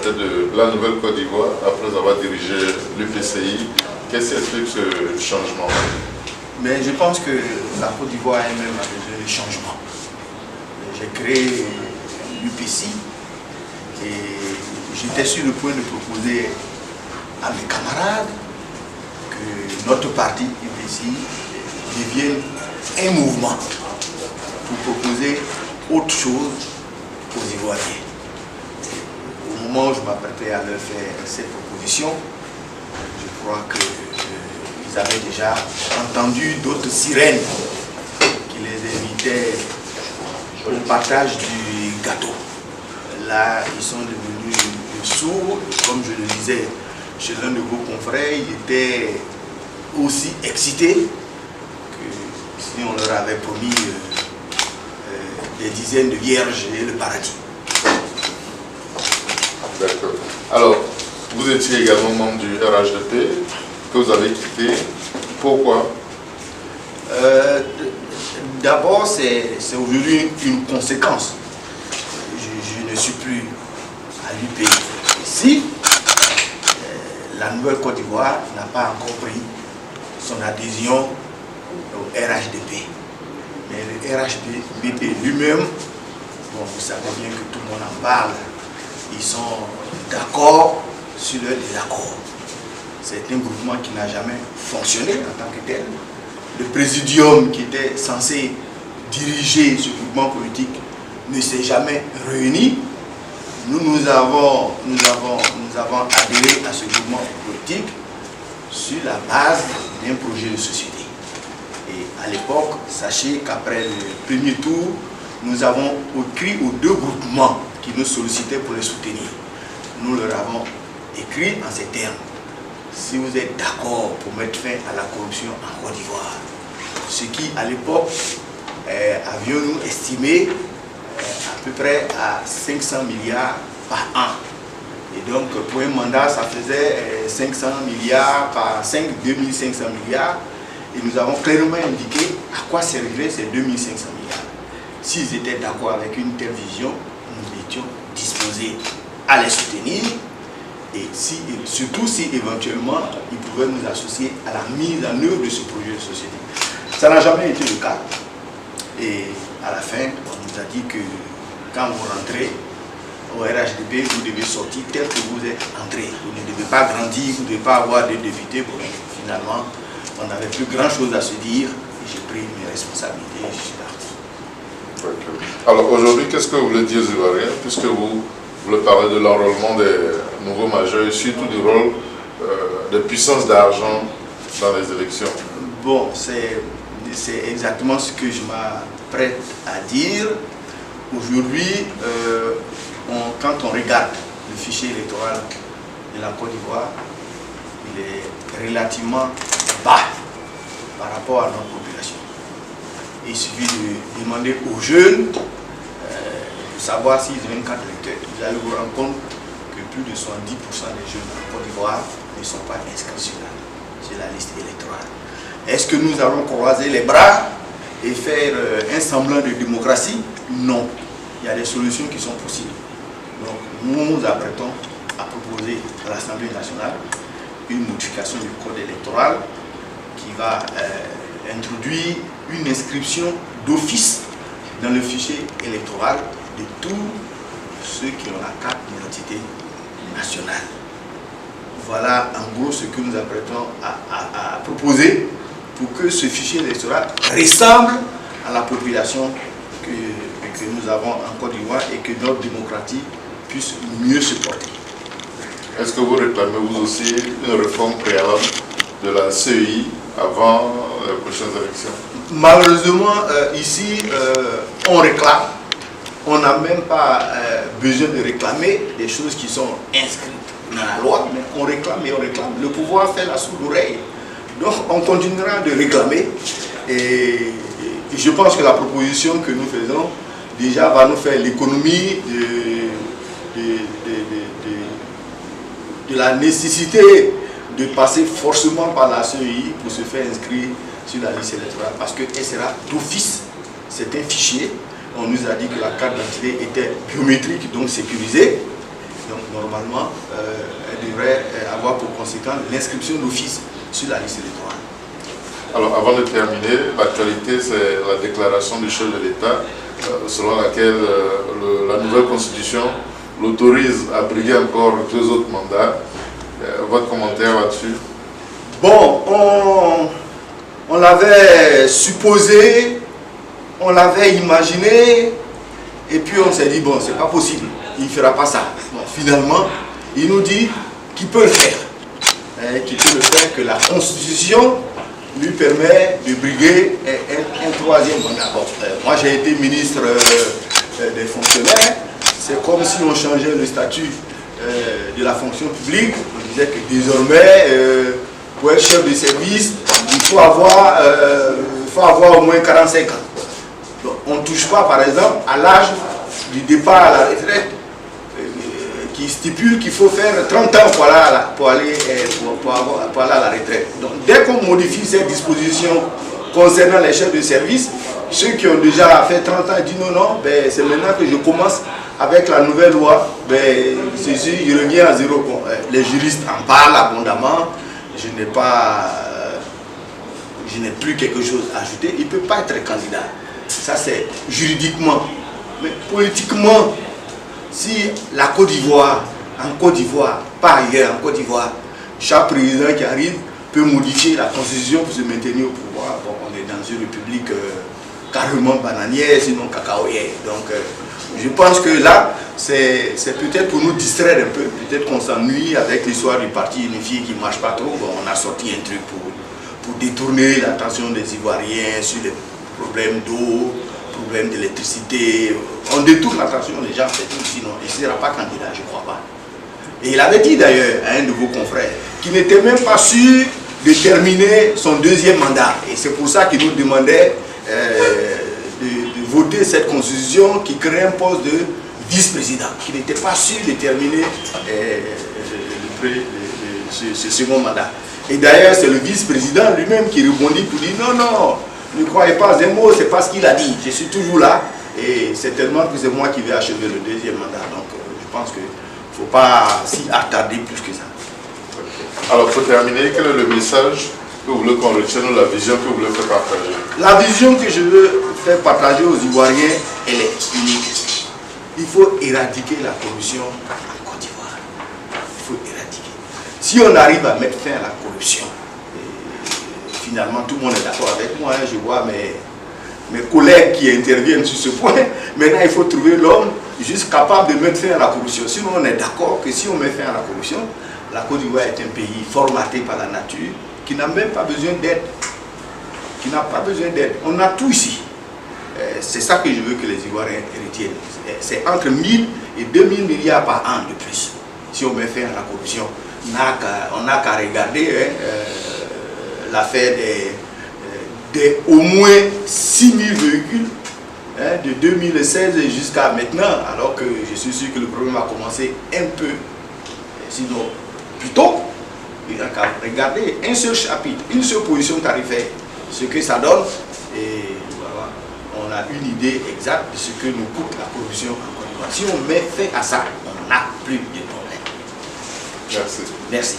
tête de la Nouvelle-Côte d'Ivoire après avoir dirigé l'UPCI. Qu'est-ce qui explique ce changement? Mais je pense que la Côte d'Ivoire elle-même a besoin de changement. J'ai créé l'UPCI et j'étais sur le point de proposer à mes camarades que notre parti UPCI devienne un mouvement pour proposer autre chose aux Ivoiriens. Au moment où je m'apprêtais à leur faire cette proposition, je crois qu'ils avaient déjà entendu d'autres sirènes qui les invitaient au partage du gâteau. Là, ils sont devenus sourds. Comme je le disais chez l'un de vos confrères, ils étaient aussi excités que si on leur avait promis des dizaines de vierges et le paradis. D'accord. Alors, vous étiez également membre du RHDP, que vous avez quitté. Pourquoi? D'abord, c'est aujourd'hui une conséquence. Je ne suis plus à l'UPI. Si la Nouvelle-Côte d'Ivoire n'a pas encore pris son adhésion au RHDP. Mais le RHDP lui-même, bon, vous savez bien que tout le monde en parle, ils sont d'accord sur leur désaccord. C'est un groupement qui n'a jamais fonctionné en tant que tel. Le présidium qui était censé diriger ce groupement politique ne s'est jamais réuni. Nous avons adhéré à ce groupement politique sur la base d'un projet de société. Et à l'époque, sachez qu'après le premier tour, nous avons écrit aux deux groupements qui nous sollicitaient pour les soutenir. Nous leur avons écrit en ces termes: si vous êtes d'accord pour mettre fin à la corruption en Côte d'Ivoire, ce qui à l'époque avions-nous estimé à peu près à 500 milliards par an. Et donc pour un mandat, ça faisait 500 milliards par 2500 milliards. Et nous avons clairement indiqué à quoi serviraient ces 2500 milliards. S'ils étaient d'accord avec une telle vision, nous étions disposés à les soutenir. Et surtout si éventuellement ils pouvaient nous associer à la mise en œuvre de ce projet de société. Ça n'a jamais été le cas. Et à la fin, on nous a dit que quand vous rentrez au RHDP, vous devez sortir tel que vous êtes entré. Vous ne devez pas grandir, vous ne devez pas avoir de députés. Bon, finalement, on n'avait plus grand chose à se dire. Et j'ai pris mes responsabilités et je suis parti. Alors aujourd'hui, qu'est-ce que vous voulez dire aux Ivoiriens, puisque vous voulez parler de l'enrôlement des nouveaux majeurs et surtout du rôle de puissance d'argent dans les élections? Bon, c'est exactement ce que je m'apprête à dire. Aujourd'hui, quand on regarde le fichier électoral de la Côte d'Ivoire, il est relativement bas par rapport à notre population. Il suffit de demander aux jeunes pour savoir s'ils ont une carte d'électeur. Vous allez vous rendre compte que plus de 70% des jeunes en Côte d'Ivoire ne sont pas inscrits sur la liste électorale. Est-ce que nous allons croiser les bras et faire un semblant de démocratie? Non. Il y a des solutions qui sont possibles. Donc nous nous apprêtons à proposer à l'Assemblée nationale une modification du code électoral qui va introduire une inscription d'office dans le fichier électoral de tous ceux qui ont la carte d'identité nationale. Voilà en gros ce que nous apprêtons à proposer pour que ce fichier électoral ressemble à la population que nous avons en Côte d'Ivoire et que notre démocratie puisse mieux se porter. Est-ce que vous réclamez vous aussi une réforme préalable de la CEI avant les prochaines élections? Malheureusement, ici, on réclame. On n'a même pas besoin de réclamer des choses qui sont inscrites dans la loi, mais on réclame et on réclame. Le pouvoir fait la sourde oreille. Donc on continuera de réclamer et je pense que la proposition que nous faisons déjà va nous faire l'économie de la nécessité de passer forcément par la CEI pour se faire inscrire sur la liste électorale parce qu'elle sera d'office. C'est un fichier. On nous a dit que la carte d'identité était biométrique, donc sécurisée. Donc normalement normalement, elle devrait avoir pour conséquence l'inscription d'office sur la liste électorale. Alors, avant de terminer, l'actualité, c'est la déclaration du chef de l'État, selon laquelle la nouvelle constitution l'autorise à briguer encore 2 autres mandats. Votre commentaire là-dessus? Bon, on l'avait supposé, on l'avait imaginé, et puis on s'est dit, bon, c'est pas possible, il ne fera pas ça. Bon, finalement, il nous dit qu'il peut le faire. Qu'il peut le faire, que la Constitution lui permet de briguer un 3e mandat. Bon, moi j'ai été ministre des fonctionnaires, c'est comme si on changeait le statut de la fonction publique. On disait que désormais, pour être chef de service, il faut avoir au moins 45 ans. Donc, on ne touche pas, par exemple, à l'âge du départ à la retraite, qui stipule qu'il faut faire 30 ans pour aller à la retraite. Donc, dès qu'on modifie ces dispositions concernant les chefs de service, ceux qui ont déjà fait 30 ans disent non, ben, c'est maintenant que je commence avec la nouvelle loi, ben, ceci revient à zéro. Bon, les juristes en parlent abondamment, je n'ai plus quelque chose à ajouter, il ne peut pas être candidat. Ça c'est juridiquement, mais politiquement, si la Côte d'Ivoire, pas ailleurs, en Côte d'Ivoire, chaque président qui arrive peut modifier la constitution pour se maintenir au pouvoir. Bon, on est dans une république carrément bananière, sinon cacaoyère. Donc, je pense que là, c'est peut-être pour nous distraire un peu. Peut-être qu'on s'ennuie avec l'histoire du parti unifié qui ne marche pas trop. Bon, on a sorti un truc pour détourner l'attention des Ivoiriens sur les problèmes d'eau, problèmes d'électricité. On détourne l'attention des gens, c'est tout. Sinon, il ne sera pas candidat, je ne crois pas. Et il avait dit d'ailleurs à un de vos confrères qu'il n'était même pas sûr de terminer son 2e mandat. Et c'est pour ça qu'il nous demandait de voter cette constitution qui crée un poste de vice-président, qui n'était pas sûr de terminer ce second mandat. Et d'ailleurs, c'est le vice-président lui-même qui rebondit pour dire non, ne croyez pas un mot, c'est pas ce qu'il a dit. Je suis toujours là et certainement que c'est moi qui vais achever le 2e mandat. Donc, je pense qu'il ne faut pas s'y attarder plus que ça. Alors, pour terminer, quel est le message que vous voulez qu'on retienne ou la vision que vous voulez faire partager? La vision que je veux faire partager aux Ivoiriens, elle est unique. Il faut éradiquer la corruption en Côte d'Ivoire. Il faut éradiquer. Si on arrive à mettre fin à la corruption, finalement tout le monde est d'accord avec moi, je vois mes collègues qui interviennent sur ce point. Maintenant, il faut trouver l'homme juste capable de mettre fin à la corruption. Sinon, on est d'accord que si on met fin à la corruption, la Côte d'Ivoire est un pays formaté par la nature, qui n'a même pas besoin d'aide. Qui n'a pas besoin d'aide. On a tout ici. C'est ça que je veux que les Ivoiriens retiennent. C'est entre 1000 et 2000 milliards par an de plus. Si on met fin à la corruption, on n'a qu'à regarder l'affaire des au moins 6000 véhicules de 2016 jusqu'à maintenant, alors que je suis sûr que le problème a commencé un peu, sinon plus tôt. Il n'a qu'à regarder un seul chapitre, une seule position tarifaire, ce que ça donne, et voilà, on a une idée exacte de ce que nous coûte la corruption en Côte d'Ivoire. Si on met fin à ça, on n'a plus de problème. Merci. Merci.